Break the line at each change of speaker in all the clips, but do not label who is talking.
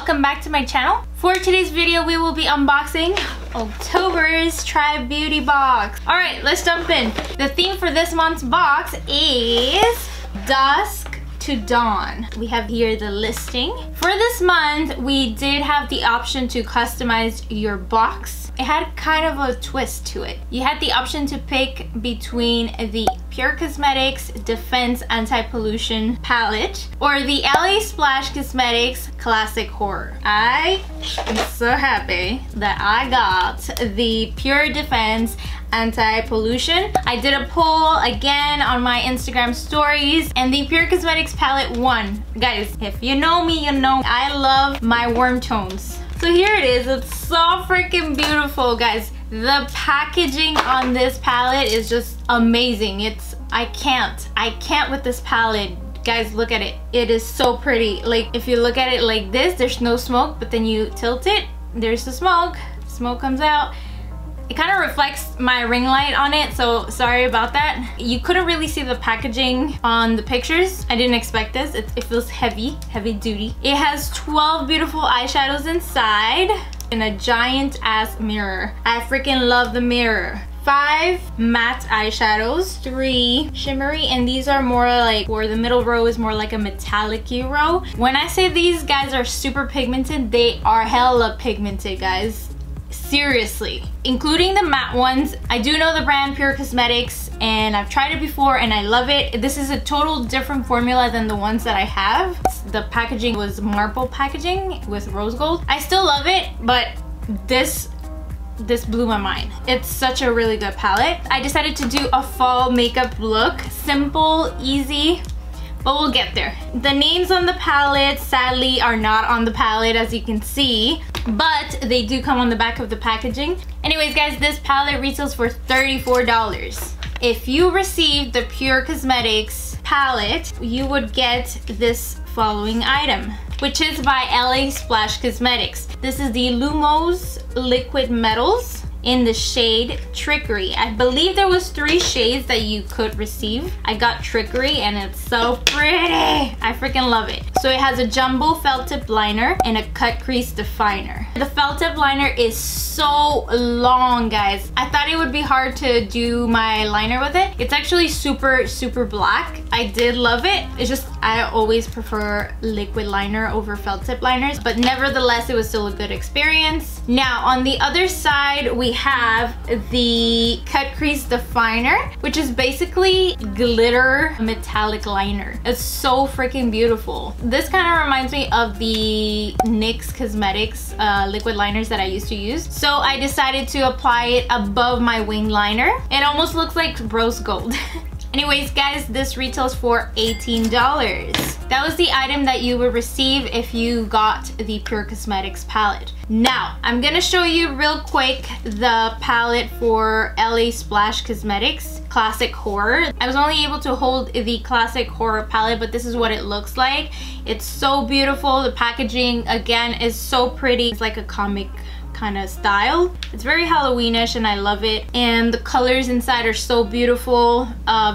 welcome back to my channel. For today's video, we will be unboxing October's Try Beauty box. All right, let's jump in. The theme for this month's box is Dusk to Dawn. We have here the listing. For this month, we did have the option to customize your box. It had kind of a twist to it. You had the option to pick between the Pure Cosmetics Defense Anti-Pollution palette or the LA Splash Cosmetics Classic Horror. I am so happy that I got the Pure Defense Anti-Pollution. I did a poll again on my Instagram stories and the Pure Cosmetics palette won. Guys, if you know me, you know I love my warm tones. So here it is. It's so freaking beautiful, guys. The packaging on this palette is just amazing. I can't with this palette. Guys, look at it. It is so pretty. Like, if you look at it like this, there's no smoke, but then you tilt it, there's the smoke. Smoke comes out. It kind of reflects my ring light on it, so sorry about that. You couldn't really see the packaging on the pictures. I didn't expect this. It feels heavy duty. It has 12 beautiful eyeshadows inside and a giant ass mirror. I freaking love the mirror. 5 matte eyeshadows, 3 shimmery, and these are more like, where the middle row is more like a metallic-y row. When I say these guys are super pigmented, they are hella pigmented, guys. Seriously, including the matte ones. I do know the brand Pure Cosmetics and I've tried it before and I love it. This is a total different formula than the ones that I have. The packaging was marble packaging with rose gold. I still love it, but this blew my mind. It's such a really good palette. I decided to do a fall makeup look. Simple, easy, but we'll get there. The names on the palette sadly are not on the palette, as you can see, but they do come on the back of the packaging. Anyways, guys, this palette retails for $34. If you received the Pure Cosmetics palette, you would get this following item, which is by LA Splash Cosmetics. This is the Lumos Liquid Metals in the shade Trickery. I believe there was 3 shades that you could receive. I got Trickery and it's so pretty. I freaking love it. So it has a jumbo felt tip liner and a cut crease definer. The felt tip liner is so long, guys. I thought it would be hard to do my liner with it. It's actually super black. I did love it. It's just I always prefer liquid liner over felt tip liners, but nevertheless it was still a good experience. Now on the other side we have the cut crease definer, which is basically glitter metallic liner. It's so freaking beautiful. This kind of reminds me of the NYX Cosmetics liquid liners that I used to use. So I decided to apply it above my wing liner. It almost looks like rose gold. Anyways, guys, this retails for $18. That was the item that you would receive if you got the Pure Cosmetics palette. Now, I'm gonna show you real quick the palette for LA Splash Cosmetics Classic Horror. I was only able to hold the Classic Horror palette, but this is what it looks like. It's so beautiful. The packaging, again, is so pretty. It's like a comic kind of style. It's very Halloweenish and I love it, and the colors inside are so beautiful.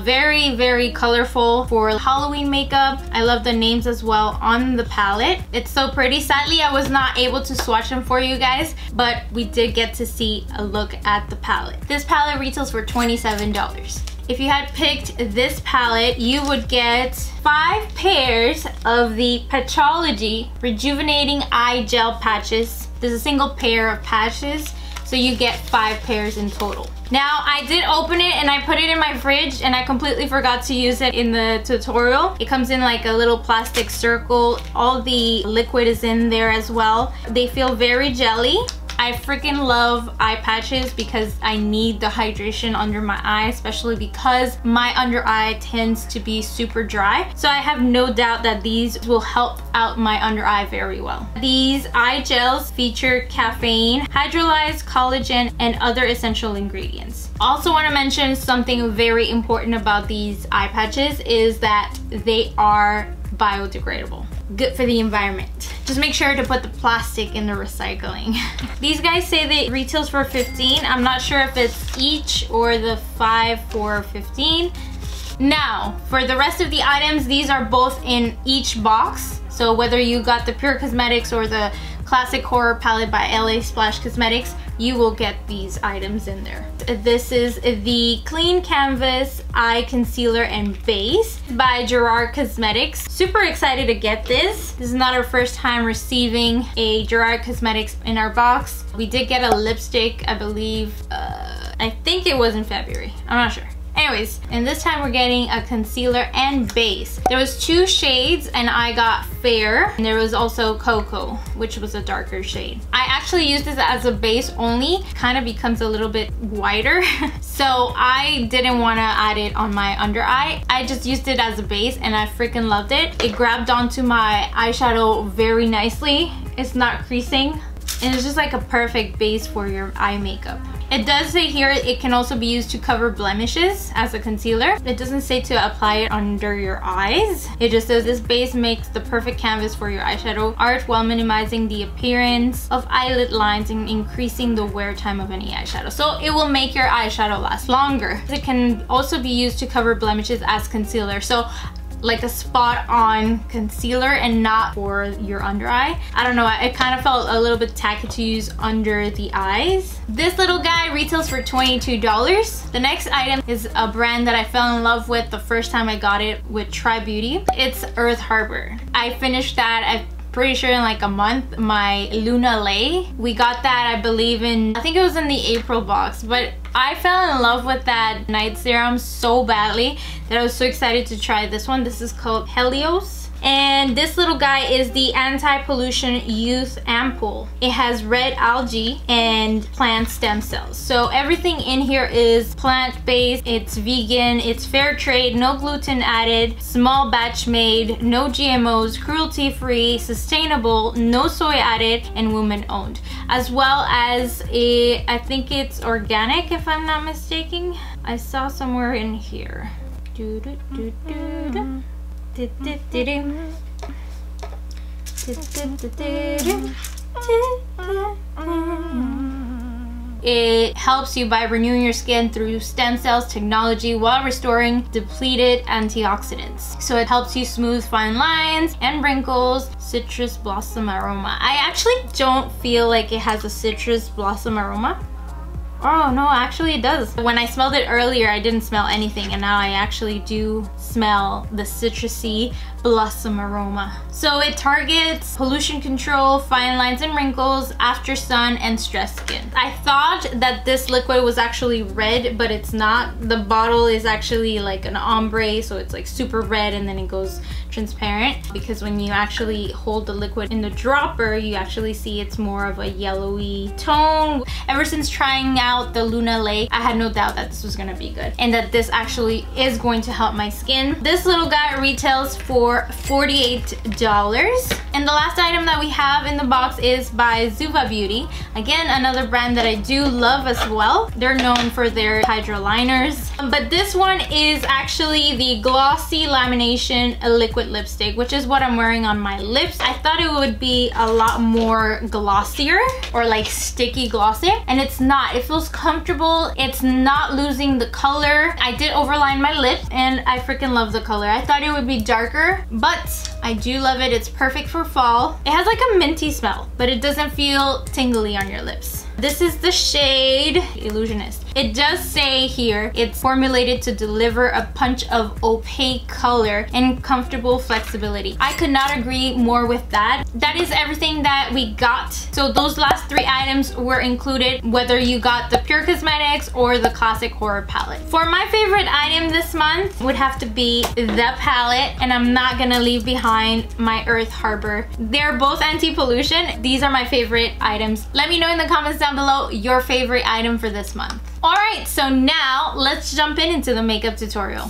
Very colorful for Halloween makeup. I love the names as well on the palette. It's so pretty. Sadly, I was not able to swatch them for you guys, but we did get to see a look at the palette. This palette retails for $27. If you had picked this palette, you would get 5 pairs of the Patchology Rejuvenating Eye Gel Patches. There's a single pair of patches, so you get 5 pairs in total. Now, I did open it and I put it in my fridge and I completely forgot to use it in the tutorial. It comes in like a little plastic circle. All the liquid is in there as well. They feel very jelly. I freaking love eye patches because I need the hydration under my eye, especially because my under eye tends to be super dry. So I have no doubt that these will help out my under eye very well. These eye gels feature caffeine, hydrolyzed collagen, and other essential ingredients. Also want to mention something very important about these eye patches is that they are biodegradable. Good for the environment. Just make sure to put the plastic in the recycling. These guys say they retails for $15. I'm not sure if it's each or the 5 for $15. Now, for the rest of the items, these are both in each box. So whether you got the Pure Cosmetics or the Classic Horror palette by LA Splash Cosmetics, you will get these items in there. This is the Clean Canvas Eye Concealer and Base by Gerard Cosmetics. Super excited to get this. This is not our first time receiving a Gerard Cosmetics in our box. We did get a lipstick, I believe, I think it was in February. I'm not sure. Anyways, and this time we're getting a concealer and base. There was 2 shades and I got Fair, and there was also Cocoa, which was a darker shade. I actually used this as a base only. Kind of becomes a little bit whiter. So I didn't want to add it on my under eye. I just used it as a base and I freaking loved it. It grabbed onto my eyeshadow very nicely. It's not creasing. And it's just like a perfect base for your eye makeup. It does say here it can also be used to cover blemishes as a concealer. It doesn't say to apply it under your eyes. It just says this base makes the perfect canvas for your eyeshadow art while minimizing the appearance of eyelid lines and increasing the wear time of any eyeshadow. So it will make your eyeshadow last longer. It can also be used to cover blemishes as concealer. So like a spot on concealer and not for your under eye. I don't know, it kind of felt a little bit tacky to use under the eyes. This little guy retails for $22. The next item is a brand that I fell in love with the first time I got it with Try Beauty. It's Earth Harbor. I finished that, I'm pretty sure in like a month, my Luna Lay. We got that, I believe in, I think it was in the April box, but I fell in love with that night serum so badly that I was so excited to try this one. This is called Helios. And this little guy is the Anti-Pollution Youth Ampoule. It has red algae and plant stem cells. So everything in here is plant-based, it's vegan, it's fair trade, no gluten added, small batch made, no GMOs, cruelty-free, sustainable, no soy added, and women-owned. As well as I think it's organic if I'm not mistaken. I saw somewhere in here. It helps you by renewing your skin through stem cells technology while restoring depleted antioxidants. So it helps you smooth fine lines and wrinkles. Citrus blossom aroma. I actually don't feel like it has a citrus blossom aroma. Oh no, actually it does. When I smelled it earlier, I didn't smell anything, and now I actually do smell the citrusy blossom aroma. So it targets pollution control, fine lines and wrinkles, after sun, and stressed skin. I thought that this liquid was actually red, but it's not. The bottle is actually like an ombre, so it's like super red and then it goes transparent, because when you actually hold the liquid in the dropper, you actually see it's more of a yellowy tone. Ever since trying out the Luna Lake, I had no doubt that this was gonna be good and that this actually is going to help my skin. This little guy retails for $48. And the last item that we have in the box is by Zuba Beauty. Again, another brand that I do love as well. They're known for their hydro liners. But this one is actually the Glossy Lamination Liquid Lipstick, which is what I'm wearing on my lips. I thought it would be a lot more glossier or like sticky glossy, and it's not. It feels comfortable. It's not losing the color. I did overline my lip and I freaking love the color. I thought it would be darker, but I do love it. It's perfect for fall. It has like a minty smell, but it doesn't feel tingly on your lips. This is the shade Illusionist. It does say here it's formulated to deliver a punch of opaque color and comfortable flexibility. I could not agree more with that. That is everything that we got. So those last 3 items were included, whether you got the Pure Cosmetics or the Classic Horror palette. For my favorite item this month would have to be the palette, and I'm not gonna leave behind my Earth Harbor. They're both anti-pollution. These are my favorite items. Let me know in the comments down below your favorite item for this month. Alright, so now let's jump into the makeup tutorial.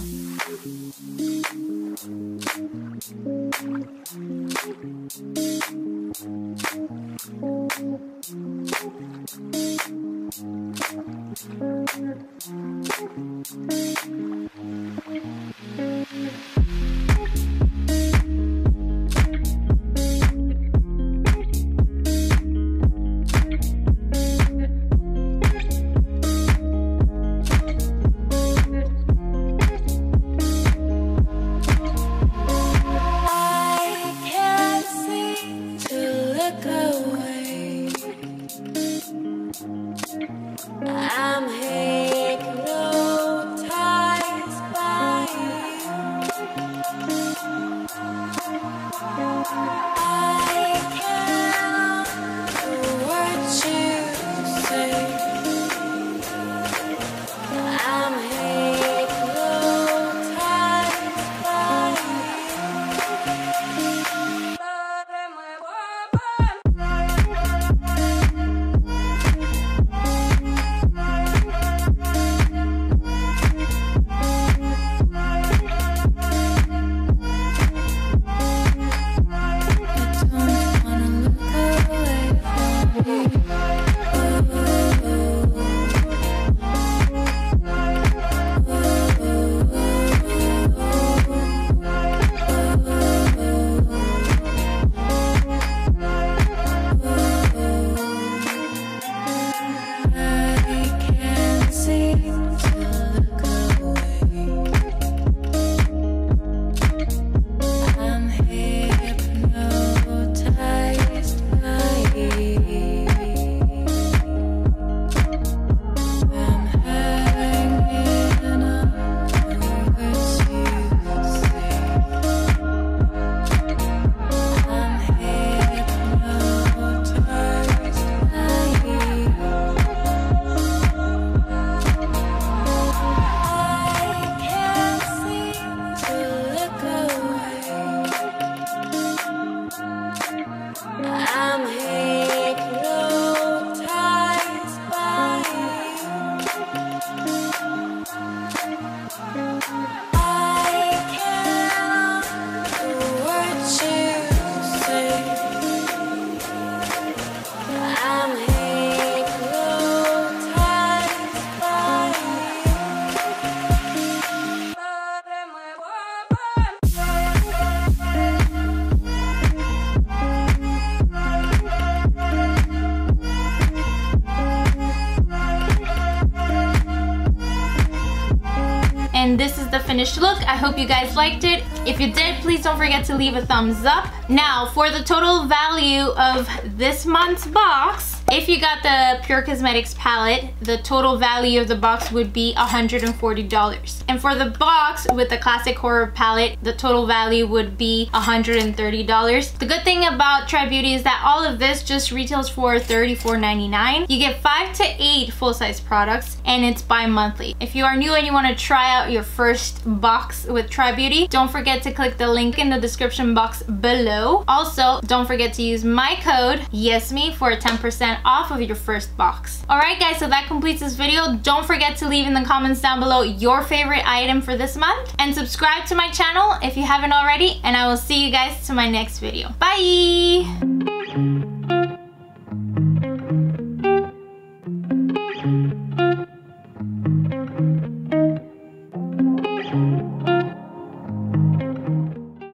finished look. I hope you guys liked it. If you did, please don't forget to leave a thumbs up. Now, for the total value of this month's box, if you got the Pure Cosmetics palette, the total value of the box would be $140. And for the box with the Classic Horror palette, the total value would be $130. The good thing about Try Beauty is that all of this just retails for $34.99. You get 5 to 8 full-size products, and it's bi-monthly. If you are new and you want to try out your first box with Try Beauty, don't forget to click the link in the description box below. Also, don't forget to use my code YesMe for 10% off of your first box. Alright guys, so that completes this video. Don't forget to leave in the comments down below your favorite item for this month, and subscribe to my channel if you haven't already, and I will see you guys to my next video. Bye!